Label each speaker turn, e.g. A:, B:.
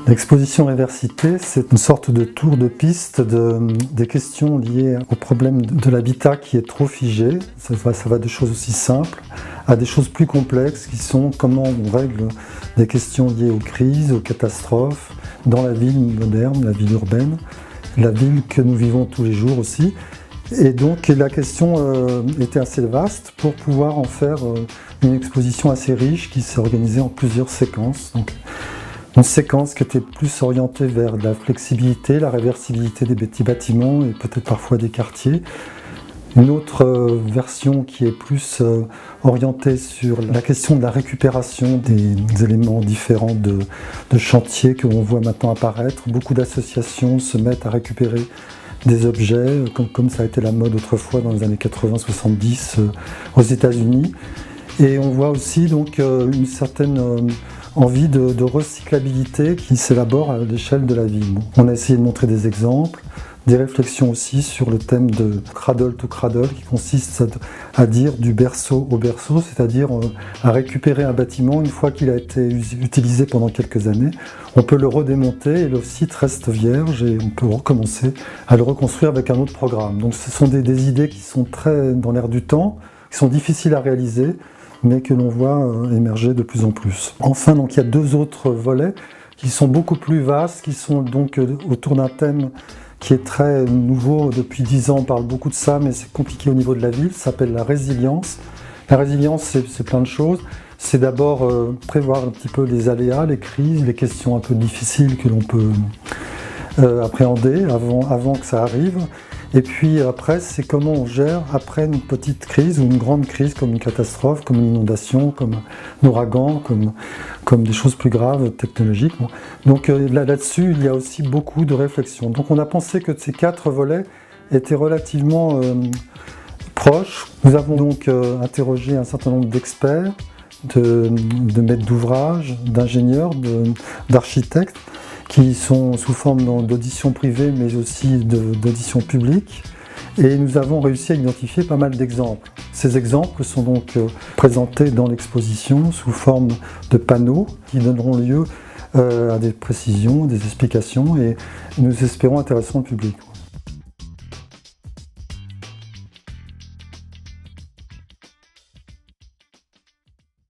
A: L'exposition Réversité, c'est une sorte de tour de piste des questions liées au problème de l'habitat qui est trop figé. Ça va de choses aussi simples à des choses plus complexes qui sont comment on règle des questions liées aux crises, aux catastrophes, dans la ville moderne, la ville urbaine, la ville que nous vivons tous les jours aussi. Et donc la question était assez vaste pour pouvoir en faire une exposition assez riche qui s'est organisée en plusieurs séquences. Donc, une séquence qui était plus orientée vers la flexibilité, la réversibilité des petits bâtiments et peut-être parfois des quartiers. Une autre version qui est plus orientée sur la question de la récupération des éléments différents de chantier que l'on voit maintenant apparaître. Beaucoup d'associations se mettent à récupérer des objets, comme ça a été la mode autrefois dans les années 80-70 aux États-Unis. Et on voit aussi donc une certaine envie de recyclabilité qui s'élabore à l'échelle de la ville. On a essayé de montrer des exemples, des réflexions aussi sur le thème de cradle to cradle qui consiste à dire du berceau au berceau, c'est-à-dire à récupérer un bâtiment une fois qu'il a été utilisé pendant quelques années. On peut le redémonter et le site reste vierge et on peut recommencer à le reconstruire avec un autre programme. Donc ce sont des idées qui sont très dans l'air du temps, qui sont difficiles à réaliser, mais que l'on voit émerger de plus en plus. Enfin, donc, il y a deux autres volets qui sont beaucoup plus vastes, qui sont donc autour d'un thème qui est très nouveau. Depuis 10 ans, on parle beaucoup de ça, mais c'est compliqué au niveau de la ville. Ça s'appelle la résilience. La résilience, c'est plein de choses. C'est d'abord prévoir un petit peu les aléas, les crises, les questions un peu difficiles que l'on peut appréhender avant que ça arrive. Et puis après, c'est comment on gère après une petite crise ou une grande crise comme une catastrophe, comme une inondation, comme un ouragan, comme des choses plus graves, technologiques. Donc là-dessus, il y a aussi beaucoup de réflexions. Donc on a pensé que ces 4 volets étaient relativement proches. Nous avons donc interrogé un certain nombre d'experts, de maîtres d'ouvrage, d'ingénieurs, d'architectes, qui sont sous forme d'audition privée mais aussi d'audition publique. Et nous avons réussi à identifier pas mal d'exemples. Ces exemples sont donc présentés dans l'exposition sous forme de panneaux qui donneront lieu à des précisions, des explications et nous espérons intéresseront le public.